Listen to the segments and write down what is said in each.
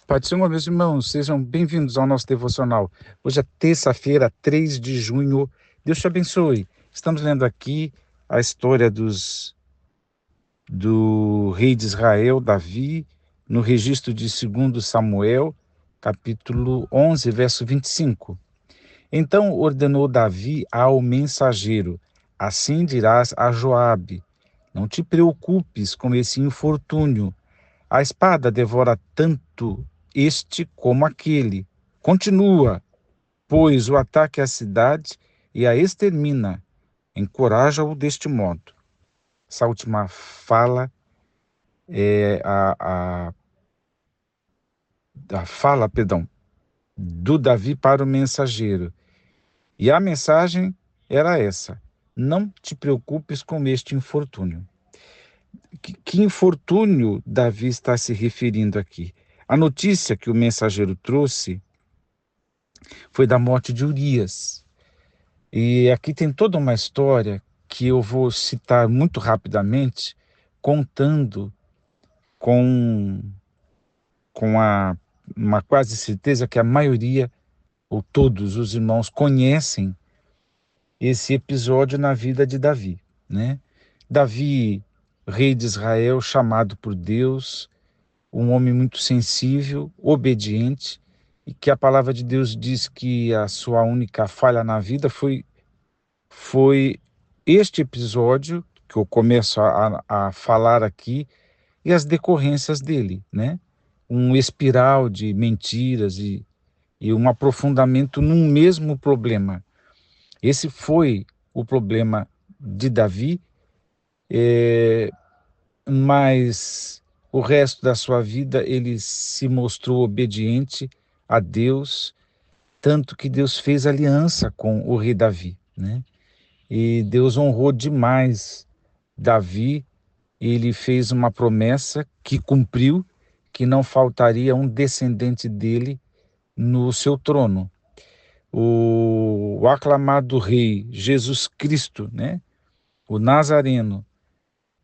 Pai do Senhor, meus irmãos, sejam bem-vindos ao nosso devocional. Hoje é terça-feira, 3 de junho. Deus te abençoe. Estamos lendo aqui a história do rei de Israel, Davi, no registro de 2 Samuel, capítulo 11, verso 25. Então ordenou Davi ao mensageiro: assim dirás a Joabe: não te preocupes com esse infortúnio. A espada devora tanto este como aquele. Continua, pois, o ataque à cidade e a extermina. Encoraja-o deste modo. Essa última fala é a fala, do Davi para o mensageiro. E a mensagem era essa: não te preocupes com este infortúnio. Que infortúnio Davi está se referindo aqui? A notícia que o mensageiro trouxe foi da morte de Urias. E aqui tem toda uma história que eu vou citar muito rapidamente, contando com, com uma quase certeza que a maioria, ou todos os irmãos, conhecem esse episódio na vida de Davi, né? Davi, rei de Israel, chamado por Deus, um homem muito sensível, obediente, e que a palavra de Deus diz que a sua única falha na vida foi este episódio que eu começo a falar aqui e as decorrências dele, né? Um espiral de mentiras e um aprofundamento num mesmo problema. Esse foi o problema de Davi, mas o resto da sua vida ele se mostrou obediente a Deus, tanto que Deus fez aliança com o rei Davi, né? E Deus honrou demais Davi. Ele fez uma promessa que cumpriu, que não faltaria um descendente dele no seu trono. O aclamado rei Jesus Cristo, né? O Nazareno,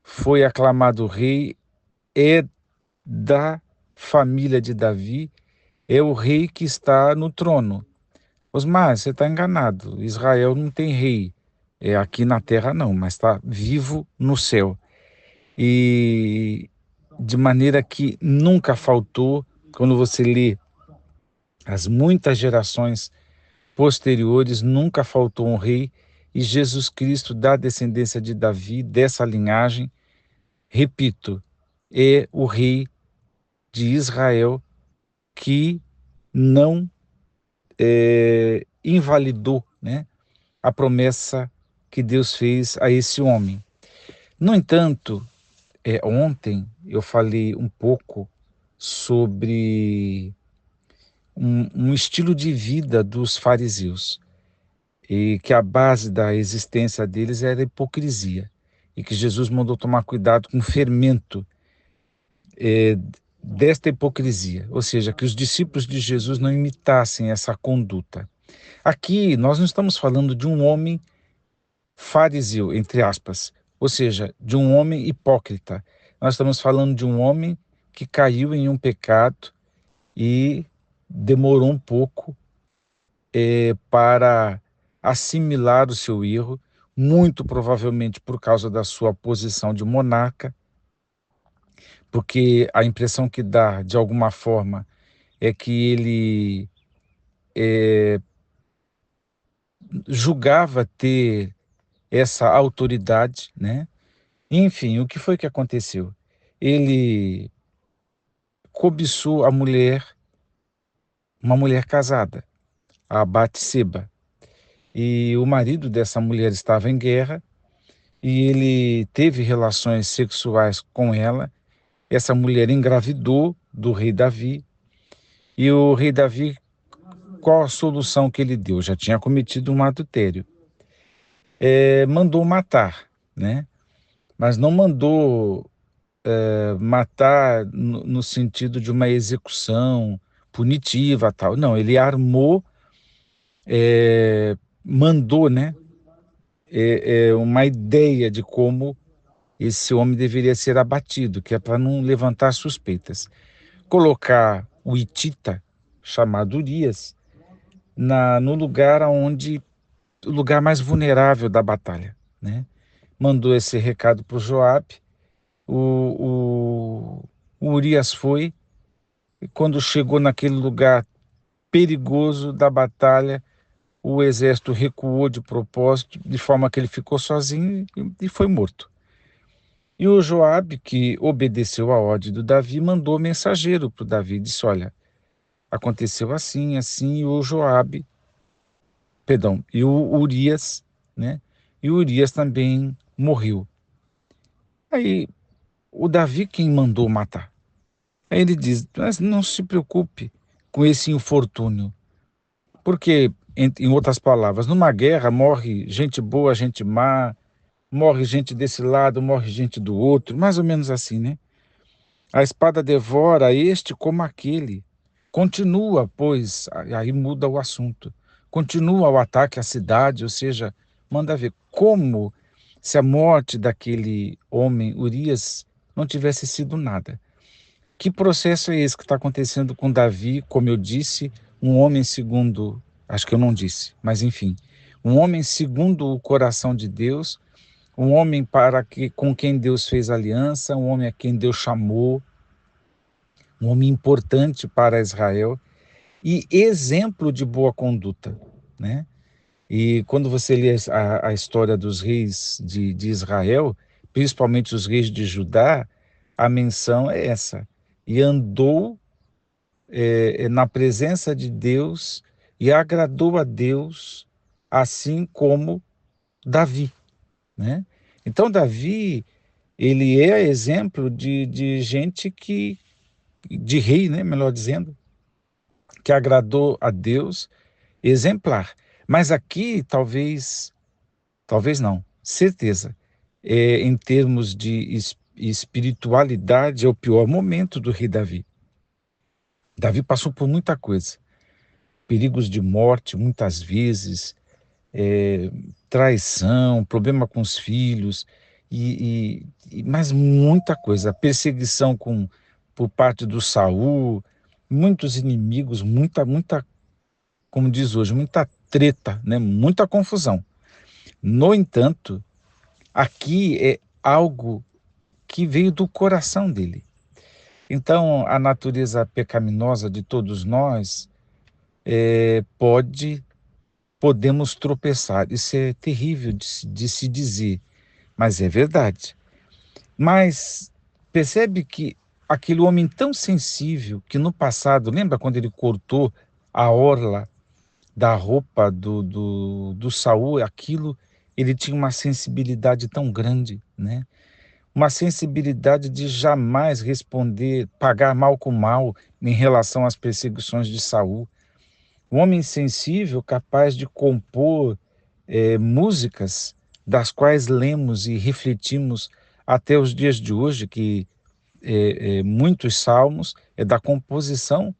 foi aclamado rei, é da família de Davi, é o rei que está no trono. Osmar, você está enganado. Israel não tem rei. É aqui na terra não, mas está vivo no céu. E de maneira que nunca faltou, quando você lê as muitas gerações posteriores, nunca faltou um rei, e Jesus Cristo, da descendência de Davi, dessa linhagem, repito, é o rei de Israel que não invalidou, né, a promessa que Deus fez a esse homem. No entanto, ontem eu falei um pouco sobre um estilo de vida dos fariseus, e que a base da existência deles era a hipocrisia, e que Jesus mandou tomar cuidado com o fermento desta hipocrisia, ou seja, que os discípulos de Jesus não imitassem essa conduta. Aqui nós não estamos falando de um homem fariseu, entre aspas, ou seja, de um homem hipócrita. Nós estamos falando de um homem que caiu em um pecado e demorou um pouco para assimilar o seu erro, muito provavelmente por causa da sua posição de monarca, porque a impressão que dá, de alguma forma, é que ele julgava ter essa autoridade, né? Enfim, o que foi que aconteceu? Ele cobiçou uma mulher casada, a Batseba, e o marido dessa mulher estava em guerra e ele teve relações sexuais com ela. Essa mulher engravidou do rei Davi, e o rei Davi, qual a solução que ele deu? Já tinha cometido um adultério. Mandou matar, né? Mas não mandou matar no sentido de uma execução punitiva, tal. Não, ele armou, mandou, né, uma ideia de como esse homem deveria ser abatido, que é para não levantar suspeitas. Colocar o hitita, chamado Urias, no o lugar mais vulnerável da batalha, né? Mandou esse recado para o Joabe, o Urias foi, e quando chegou naquele lugar perigoso da batalha, o exército recuou de propósito, de forma que ele ficou sozinho e foi morto. E o Joabe, que obedeceu a ordem do Davi, mandou mensageiro para o Davi, disse, olha, aconteceu assim, assim, e o Joabe, perdão, e o Urias, né? E o Urias também morreu. Aí o Davi quem mandou matar. Aí ele diz, mas não se preocupe com esse infortúnio, porque, em outras palavras, numa guerra morre gente boa, gente má, morre gente desse lado, morre gente do outro, mais ou menos assim, né? A espada devora este como aquele. Continua, pois, aí muda o assunto. Continua o ataque à cidade, ou seja, manda ver como se a morte daquele homem, Urias, não tivesse sido nada. Que processo é esse que está acontecendo com Davi, como eu disse, um homem segundo, acho que eu não disse, mas enfim, um homem segundo o coração de Deus, um homem com quem Deus fez aliança, um homem a quem Deus chamou, um homem importante para Israel e exemplo de boa conduta, né? E quando você lê a história dos reis de Israel, principalmente os reis de Judá, a menção é essa. E andou na presença de Deus e agradou a Deus, assim como Davi, né? Então Davi, ele é exemplo de gente de rei, né, melhor dizendo, que agradou a Deus, exemplar. Mas aqui, talvez não, certeza, em termos de espiritualidade, é o pior momento do rei Davi. Davi passou por muita coisa, perigos de morte muitas vezes, traição, problema com os filhos, mas muita coisa, perseguição por parte do Saul, muitos inimigos, muita, como diz hoje, muita treta, né? Muita confusão. No entanto, aqui é algo que veio do coração dele. Então, a natureza pecaminosa de todos nós podemos tropeçar. Isso é terrível de se dizer, mas é verdade. Mas percebe que aquele homem tão sensível que no passado, lembra quando ele cortou a orla da roupa do Saul, aquilo, ele tinha uma sensibilidade tão grande, né? Uma sensibilidade de jamais responder, pagar mal com mal em relação às perseguições de Saul. Um homem sensível, capaz de compor músicas das quais lemos e refletimos até os dias de hoje, que muitos salmos é da composição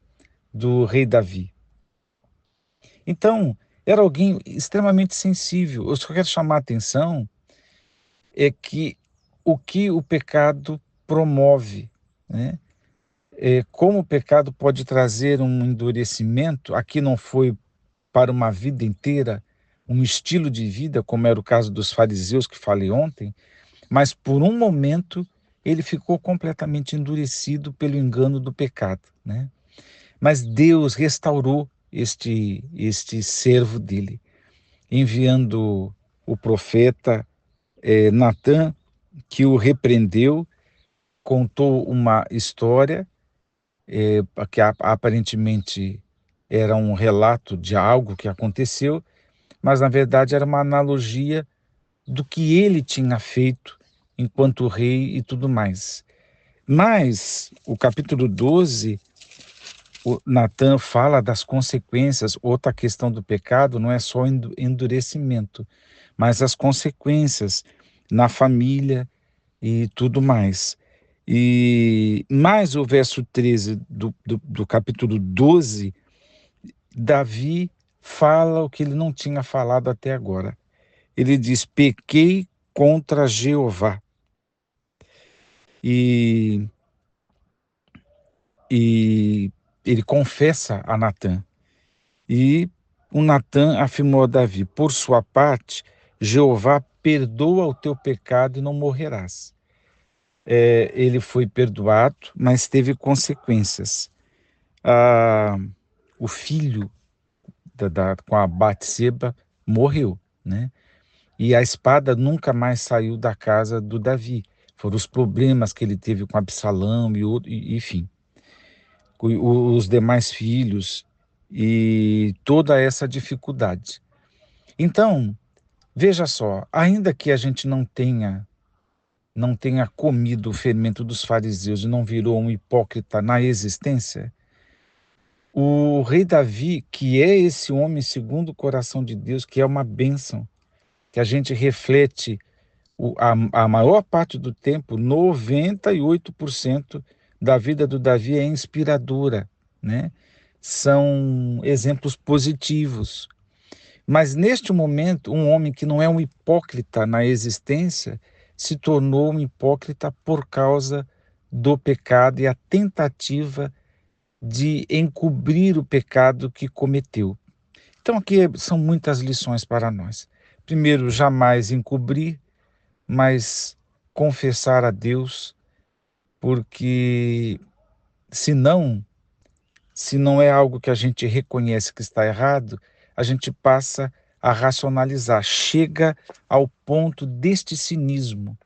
do rei Davi. Então, era alguém extremamente sensível. Eu só quero chamar a atenção que o pecado promove, né? Como o pecado pode trazer um endurecimento, aqui não foi para uma vida inteira, um estilo de vida, como era o caso dos fariseus que falei ontem, mas por um momento ele ficou completamente endurecido pelo engano do pecado, né? Mas Deus restaurou este servo dele, enviando o profeta Natã, que o repreendeu, contou uma história que aparentemente era um relato de algo que aconteceu, mas na verdade era uma analogia do que ele tinha feito enquanto rei e tudo mais. Mas o capítulo 12, o Natan fala das consequências. Outra questão do pecado não é só endurecimento, mas as consequências na família e tudo mais. E mais o verso 13 do capítulo 12, Davi fala o que ele não tinha falado até agora. Ele diz: pequei contra Jeová. E, e ele confessa a Natã. E o Natã afirmou a Davi: por sua parte, Jeová perdoa o teu pecado e não morrerás. Ele foi perdoado, mas teve consequências. O filho com a Batseba morreu, né? E a espada nunca mais saiu da casa do Davi. Foram os problemas que ele teve com Absalão enfim, os demais filhos e toda essa dificuldade. Então, veja só, ainda que a gente não tenha comido o fermento dos fariseus e não virou um hipócrita na existência, o rei Davi, que é esse homem segundo o coração de Deus, que é uma bênção, que a gente reflete a maior parte do tempo, 98% da vida do Davi é inspiradora, né? São exemplos positivos. Mas neste momento, um homem que não é um hipócrita na existência, se tornou um hipócrita por causa do pecado e a tentativa de encobrir o pecado que cometeu. Então aqui são muitas lições para nós. Primeiro, jamais encobrir, mas confessar a Deus, porque senão, se não é algo que a gente reconhece que está errado, a gente passa a racionalizar. Chega ao ponto deste cinismo,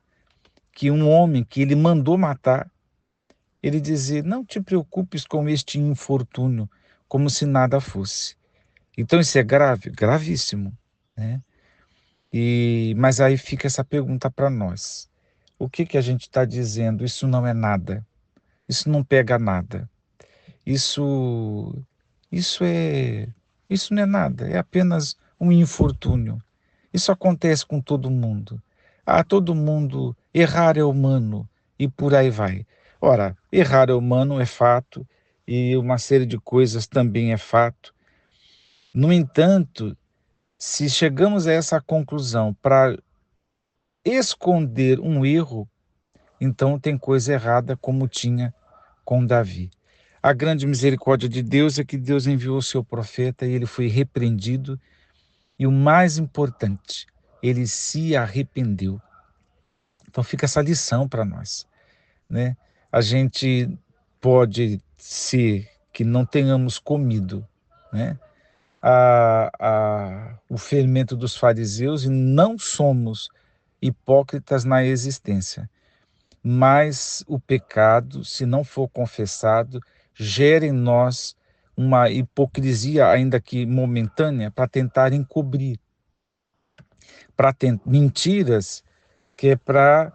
que um homem que ele mandou matar, ele dizer: não te preocupes com este infortúnio, como se nada fosse. Então isso é grave, gravíssimo, né? Mas aí fica essa pergunta para nós. O que a gente está dizendo? Isso não é nada. Isso não pega nada. Isso, isso é, isso não é nada. É apenas um infortúnio. Isso acontece com todo mundo. Todo mundo, errar é humano e por aí vai. Ora, errar é humano é fato e uma série de coisas também é fato. No entanto, se chegamos a essa conclusão para esconder um erro, então tem coisa errada, como tinha com Davi. A grande misericórdia de Deus é que Deus enviou o seu profeta e ele foi repreendido. E o mais importante, ele se arrependeu. Então fica essa lição para nós, né? A gente pode ser que não tenhamos comido, né, o fermento dos fariseus e não somos hipócritas na existência. Mas o pecado, se não for confessado, gera em nós uma hipocrisia, ainda que momentânea, para tentar encobrir, mentiras que é para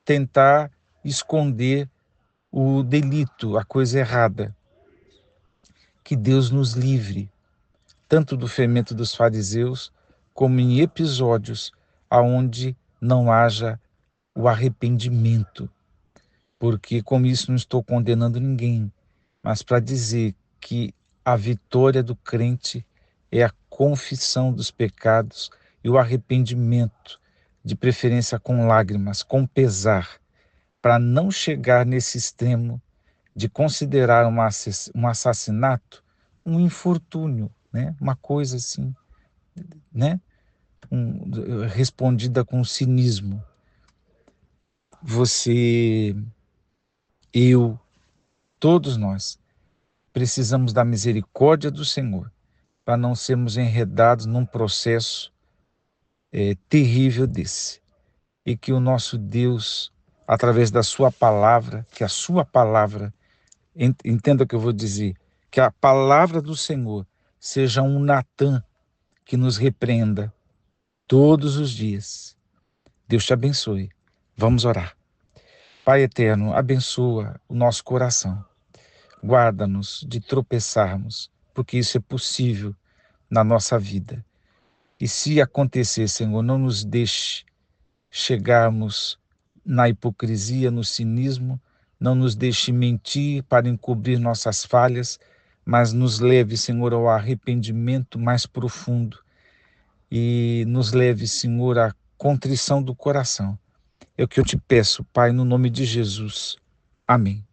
tentar esconder o delito, a coisa errada. Que Deus nos livre, tanto do fermento dos fariseus, como em episódios aonde não haja o arrependimento. Porque com isso não estou condenando ninguém, mas para dizer que a vitória do crente é a confissão dos pecados e o arrependimento, de preferência com lágrimas, com pesar, para não chegar nesse extremo de considerar um assassinato um infortúnio, né? Uma coisa assim, né? Respondida com cinismo. Você, eu, todos nós precisamos da misericórdia do Senhor para não sermos enredados num processo terrível desse. E que o nosso Deus, através da sua palavra, que a sua palavra, entenda o que eu vou dizer, que a palavra do Senhor seja um Natã que nos repreenda todos os dias. Deus te abençoe. Vamos orar. Pai eterno, abençoa o nosso coração. Guarda-nos de tropeçarmos, porque isso é possível na nossa vida. E se acontecer, Senhor, não nos deixe chegarmos na hipocrisia, no cinismo, não nos deixe mentir para encobrir nossas falhas, mas nos leve, Senhor, ao arrependimento mais profundo e nos leve, Senhor, à contrição do coração. É o que eu te peço, Pai, no nome de Jesus. Amém.